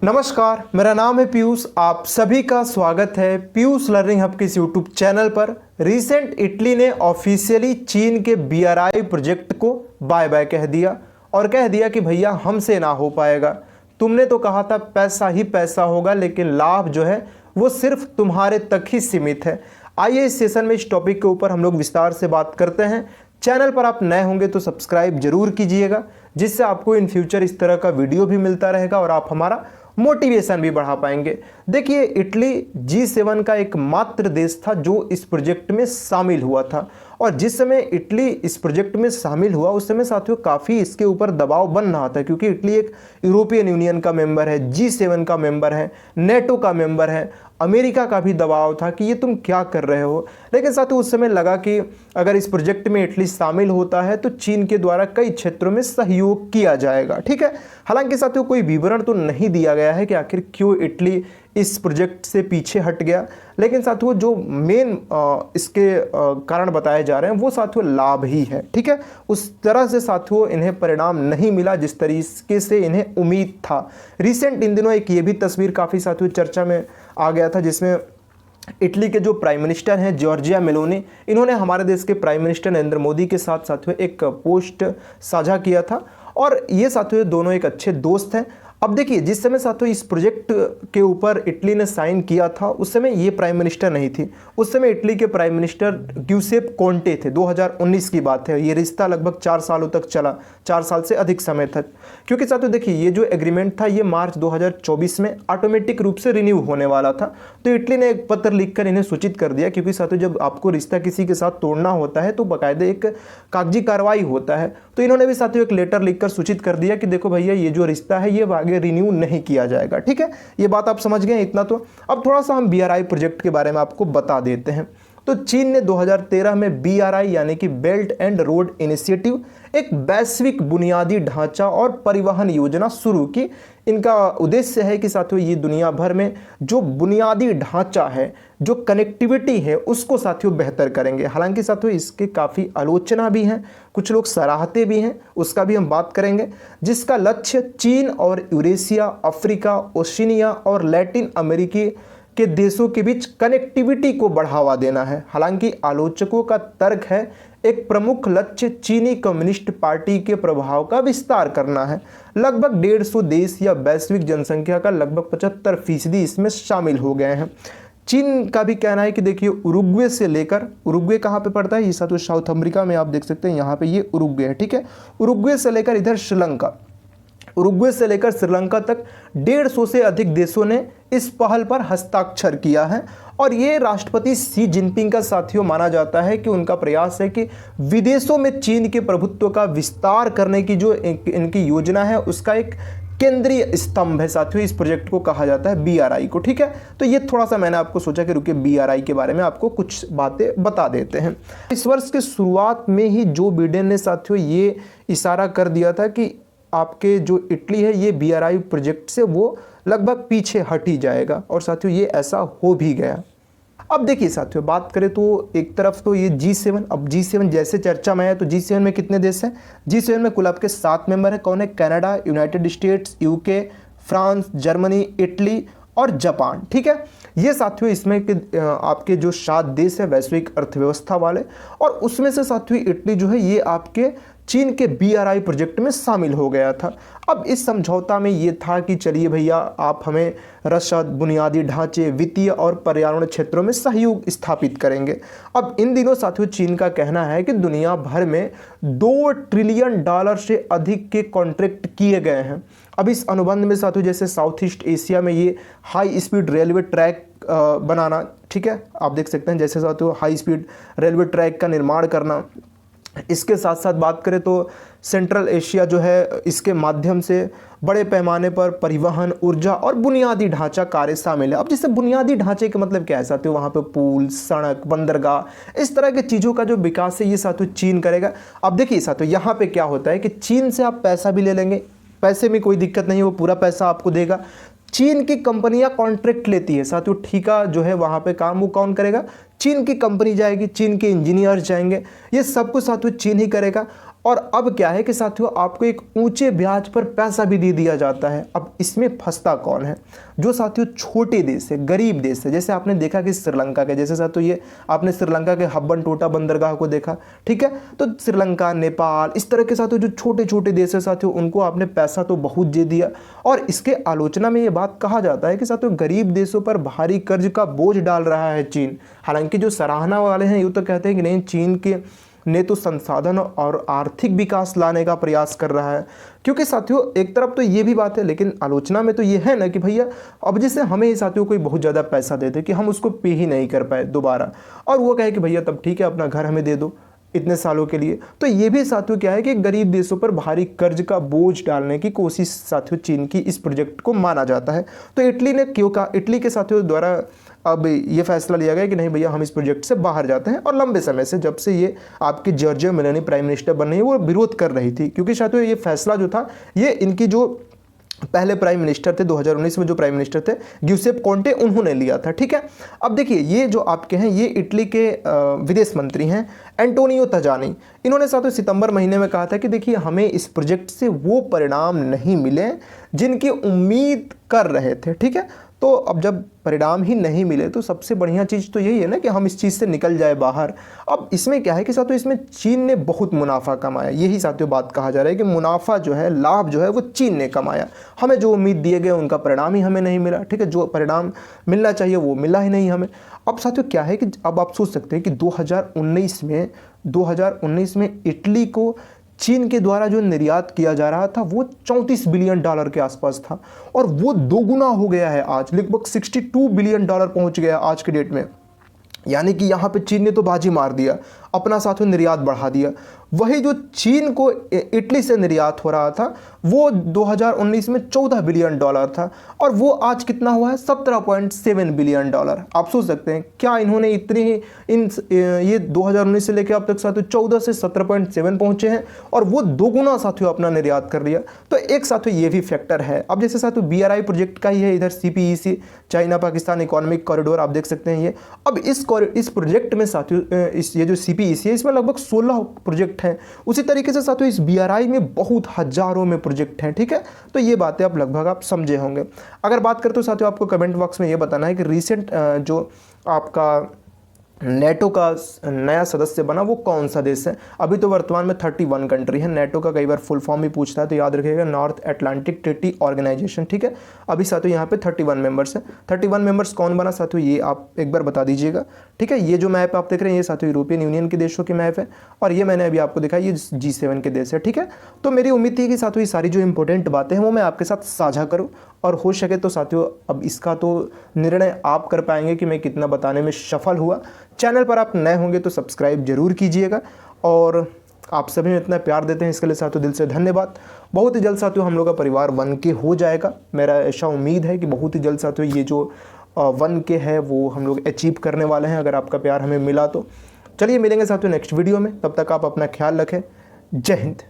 नमस्कार, मेरा नाम है पीयूष। आप सभी का स्वागत है पीयूष लर्निंग हब के इस यूट्यूब चैनल पर। रिसेंट इटली ने ऑफिशियली चीन के BRI प्रोजेक्ट को बाय बाय कह दिया और कह दिया कि भैया हमसे ना हो पाएगा। तुमने तो कहा था पैसा ही पैसा होगा, लेकिन लाभ जो है वो सिर्फ तुम्हारे तक ही सीमित है। आइए इस सेशन में इस टॉपिक के ऊपर हम लोग विस्तार से बात करते हैं। चैनल पर आप नए होंगे तो सब्सक्राइब जरूर कीजिएगा, जिससे आपको इन फ्यूचर इस तरह का वीडियो भी मिलता रहेगा और आप हमारा मोटिवेशन भी बढ़ा पाएंगे। देखिए, इटली G7 का एकमात्र देश था जो इस प्रोजेक्ट में शामिल हुआ था, और जिस समय इटली इस प्रोजेक्ट में शामिल हुआ उस समय साथियों काफ़ी इसके ऊपर दबाव बन रहा था, क्योंकि इटली एक यूरोपियन यूनियन का मेंबर है, G7 का मेंबर है, नेटो का मेंबर है। अमेरिका का भी दबाव था कि ये तुम क्या कर रहे हो। लेकिन साथियों उस समय लगा कि अगर इस प्रोजेक्ट में इटली शामिल होता है तो चीन के द्वारा कई क्षेत्रों में सहयोग किया जाएगा। ठीक है, हालांकि साथियों कोई विवरण तो नहीं दिया गया है कि आखिर क्यों इटली इस प्रोजेक्ट से पीछे हट गया। लेकिन साथियों जो मेन इसके कारण बताए जा रहे हैं वो साथियों लाभ ही है। ठीक है, उस तरह से साथियों इन्हें परिणाम नहीं मिला जिस तरीके से इन्हें उम्मीद था। रिसेंट इन दिनों एक ये भी तस्वीर काफ़ी साथियों चर्चा में आ गया था, जिसमें इटली के जो प्राइम मिनिस्टर हैं जॉर्जिया मेलोनी, इन्होंने हमारे देश के प्राइम मिनिस्टर नरेंद्र मोदी के साथ साथियों एक पोस्ट साझा किया था, और ये साथियों दोनों एक अच्छे दोस्त हैं। अब देखिए, जिस समय साथियों इस प्रोजेक्ट के ऊपर इटली ने साइन किया था उस समय ये प्राइम मिनिस्टर नहीं थी। उस समय इटली के प्राइम मिनिस्टर ग्यूसेप कोंटे थे। 2019 की बात है। ये रिश्ता लगभग 4 सालों तक चला, 4 साल से अधिक समय तक, क्योंकि साथियों देखिए ये जो एग्रीमेंट था ये मार्च 2024 में ऑटोमेटिक रूप से रिन्यू होने वाला था। तो इटली ने एक पत्र लिखकर इन्हें सूचित कर दिया, क्योंकि साथियों जब आपको रिश्ता किसी के साथ तोड़ना होता है तो बाकायदे एक कागजी कार्रवाई होता है। तो इन्होंने भी साथियों एक लेटर लिखकर सूचित कर दिया कि देखो भैया ये जो रिश्ता है ये आगे रिन्यू नहीं किया जाएगा। ठीक है, ये बात आप समझ गए इतना तो। अब थोड़ा सा हम BRI प्रोजेक्ट के बारे में आपको बता देते हैं। तो चीन ने 2013 में BRI यानी कि बेल्ट एंड रोड इनिशिएटिव, एक वैश्विक बुनियादी ढांचा और परिवहन योजना शुरू की। इनका उद्देश्य है कि साथियों ये दुनिया भर में जो बुनियादी ढांचा है, जो कनेक्टिविटी है, उसको साथियों बेहतर करेंगे। हालांकि साथियों इसके काफ़ी आलोचना भी हैं, कुछ लोग सराहते भी हैं, उसका भी हम बात करेंगे। जिसका लक्ष्य चीन और यूरेशिया, अफ्रीका, ओशिनिया और लैटिन अमेरिकी के देशों के बीच कनेक्टिविटी को बढ़ावा देना है। हालांकि आलोचकों का तर्क है एक प्रमुख लक्ष्य चीनी कम्युनिस्ट पार्टी के प्रभाव का विस्तार करना है। लगभग 150 देश या वैश्विक जनसंख्या का लगभग 75% इसमें शामिल हो गए हैं। चीन का भी कहना है कि देखिए उरुग्वे से लेकर, उरुग्वे कहाँ पे पड़ता है, ये साथ साउथ अमेरिका में आप देख सकते हैं, यहाँ पे ये उरुग्वे है। ठीक है, उरुग्वे से लेकर इधर श्रीलंका, उरुग्वे से लेकर श्रीलंका तक 150 से अधिक देशों ने इस पहल पर हस्ताक्षर किया है। और ये राष्ट्रपति शी जिनपिंग का साथियों माना जाता है कि उनका प्रयास है कि विदेशों में चीन के प्रभुत्व का विस्तार करने की जो इनकी योजना है उसका एक केंद्रीय स्तंभ है साथियों। इस प्रोजेक्ट को कहा जाता है BRI को। ठीक है, तो ये थोड़ा सा मैंने आपको सोचा कि रुकिए BRI के बारे में आपको कुछ बातें बता देते हैं। इस वर्ष के शुरुआत में ही जो बिडेन ने साथियों ये इशारा कर दिया था कि आपके जो इटली है ये BRI प्रोजेक्ट से वो लगभग पीछे हट ही जाएगा, और साथियों ये ऐसा हो भी गया। अब देखिए साथियों बात करें तो एक तरफ तो ये G7, अब G7 जैसे चर्चा में है तो G7 में कितने देश हैं? G7 में कुल आपके 7 मेंबर हैं। कौन है? Canada, United states, UK, France, Germany, Italy और जापान। ठीक है, ये साथियों इसमें आपके जो 7 देश है वैश्विक अर्थव्यवस्था वाले, और उसमें से साथियों इटली जो है ये आपके चीन के BRI प्रोजेक्ट में शामिल हो गया था। अब इस समझौता में ये था कि चलिए भैया आप हमें रसद, बुनियादी ढांचे, वित्तीय और पर्यावरण क्षेत्रों में सहयोग स्थापित करेंगे। अब इन दिनों साथियों चीन का कहना है कि दुनिया भर में $2 ट्रिलियन से अधिक के कॉन्ट्रैक्ट किए गए हैं। अब इस अनुबंध में साथियों जैसे साउथ ईस्ट एशिया में ये हाई स्पीड रेलवे ट्रैक बनाना, ठीक है, आप देख सकते हैं जैसे साथियों हाई स्पीड रेलवे ट्रैक का निर्माण करना। इसके साथ साथ बात करें तो सेंट्रल एशिया जो है इसके माध्यम से बड़े पैमाने पर परिवहन, ऊर्जा और बुनियादी ढांचा कार्य शामिल है। अब जैसे बुनियादी ढांचे का मतलब क्या है साथियों, वहाँ पे पुल, सड़क, बंदरगाह, इस तरह के चीज़ों का जो विकास है ये साथियों चीन करेगा। अब देखिए साथियों यहाँ पे क्या होता है कि चीन से आप पैसा भी ले लेंगे, पैसे में कोई दिक्कत नहीं, वो पूरा पैसा आपको देगा। चीन की कंपनियां कॉन्ट्रैक्ट लेती है साथियों, ठेका जो है वहाँ पे काम वो कौन करेगा? चीन की कंपनी जाएगी, चीन के इंजीनियर जाएंगे, ये सब कुछ साथियों चीन ही करेगा। और अब क्या है कि साथियों आपको एक ऊंचे ब्याज पर पैसा भी दे दिया जाता है। अब इसमें फंसता कौन है? जो साथियों छोटे देश है, गरीब देश है, जैसे आपने देखा कि श्रीलंका के, जैसे साथियों ये आपने श्रीलंका के हब्बन टोटा बंदरगाह को देखा, ठीक है। तो श्रीलंका, नेपाल, इस तरह के साथियों जो छोटे छोटे देश है साथियों, उनको आपने पैसा तो बहुत दे दिया। और इसके आलोचना में ये बात कहा जाता है कि साथियों गरीब देशों पर भारी कर्ज का बोझ डाल रहा है चीन। हालांकि जो सराहना वाले हैं ये तो कहते हैं कि नहीं, चीन के ने तो संसाधन और आर्थिक विकास लाने का प्रयास कर रहा है। क्योंकि साथियों एक तरफ तो ये भी बात है, लेकिन आलोचना में तो ये है ना कि भैया अब जैसे हमें ही साथियों कोई बहुत ज़्यादा पैसा दे दे कि हम उसको पे ही नहीं कर पाए दोबारा, और वो कहे कि भैया तब ठीक है अपना घर हमें दे दो इतने सालों के लिए, तो ये भी साथियों क्या है कि गरीब देशों पर भारी कर्ज का बोझ डालने की कोशिश साथियों चीन की इस प्रोजेक्ट को माना जाता है। तो इटली ने क्यों कहा, इटली के साथियों द्वारा अब ये फैसला लिया गया कि नहीं भैया हम इस प्रोजेक्ट से बाहर जाते हैं। और लंबे समय से जब से ये आपकी जॉर्जिया मेलोनी प्राइम मिनिस्टर बन रही है वो विरोध कर रही थी, क्योंकि साथियों ये फैसला जो था ये इनकी जो पहले प्राइम मिनिस्टर थे 2019 में जो प्राइम मिनिस्टर थे ग्यूसेप कोंटे, उन्होंने लिया था, ठीक है। अब देखिए ये जो आपके हैं ये इटली के विदेश मंत्री हैं एंटोनियो तजानी। इन्होंने साथियों सितंबर महीने में कहा था कि देखिए हमें इस प्रोजेक्ट से वो परिणाम नहीं मिले जिनकी उम्मीद कर रहे थे, ठीक है। तो अब जब परिणाम ही नहीं मिले तो सबसे बढ़िया चीज़ तो यही है ना कि हम इस चीज़ से निकल जाए बाहर। अब इसमें क्या है कि साथियों इसमें चीन ने बहुत मुनाफा कमाया, यही साथियों बात कहा जा रहा है कि मुनाफा जो है, लाभ जो है वो चीन ने कमाया। हमें जो उम्मीद दिए गए उनका परिणाम ही हमें नहीं मिला, ठीक है। जो परिणाम मिलना चाहिए वो मिला ही नहीं हमें। अब साथियों क्या है कि अब आप सोच सकते हैं कि 2019 में इटली को चीन के द्वारा जो निर्यात किया जा रहा था वो 34 बिलियन डॉलर के आसपास था, और वो दोगुना हो गया है आज, लगभग 62 बिलियन डॉलर पहुंच गया आज के डेट में। यानी कि यहाँ पे चीन ने तो बाजी मार दिया, अपना साथियों निर्यात बढ़ा दिया। वही जो चीन को इटली से निर्यात हो रहा था वो 2019 में 14 बिलियन डॉलर था, और वो आज कितना हुआ है 17.7 बिलियन डॉलर। आप सोच सकते हैं क्या इन्होंने इतनी ये 2019 से लेकर अब तक साथियों 14 से 17.7 पहुंचे हैं, और वो दोगुना साथियों अपना निर्यात कर लिया। तो एक साथियों ये भी फैक्टर है। अब जैसे साथियों BRI प्रोजेक्ट का ही है, इधर CPEC China Pakistan economic corridor आप देख सकते हैं ये। अब इस प्रोजेक्ट में साथियों ये जो CPEC है इसमें लगभग 16 प्रोजेक्ट हैं। उसी तरीके से साथियों इस BRI में बहुत हजारों में प्रोजेक्ट हैं, ठीक है। तो ये बातें आप लगभग आप समझे होंगे। अगर बात करें तो साथियों आपको कमेंट बॉक्स में ये बताना है कि रिसेंट जो आपका नेटो का नया सदस्य बना वो कौन सा देश है। अभी तो वर्तमान में 31 कंट्री है। नेटो का कई बार फुल फॉर्म भी पूछता है तो याद रखिएगा नॉर्थ अटलांटिक ट्रीटी ऑर्गेनाइजेशन, ठीक है। अभी साथियों यहाँ पे 31 मेंबर्स है। 31 मेंबर्स कौन बना साथियों ये आप एक बार बता दीजिएगा, ठीक है। ये जो मैप आप देख रहे हैं ये साथियों यूरोपियन यूनियन के देशों की मैप है, और ये मैंने अभी आपको दिखाया ये G7 के देश है, ठीक है। तो मेरी उम्मीद थी कि साथियों ये सारी जो इंपॉर्टेंट बातें हैं वो मैं आपके साथ साझा करूँ, और हो सके तो साथियों अब इसका तो निर्णय आप कर पाएंगे कि मैं कितना बताने में सफल हुआ। चैनल पर आप नए होंगे तो सब्सक्राइब जरूर कीजिएगा, और आप सभी में इतना प्यार देते हैं इसके लिए साथियों दिल से धन्यवाद। बहुत ही जल्द साथियों हम लोग का परिवार 1K हो जाएगा। मेरा ऐसा उम्मीद है कि बहुत ही जल्द साथियों ये जो 1K है वो हम लोग अचीव करने वाले हैं, अगर आपका प्यार हमें मिला तो। चलिए मिलेंगे साथियों नेक्स्ट वीडियो में, तब तक आप अपना ख्याल रखें। जय हिंद।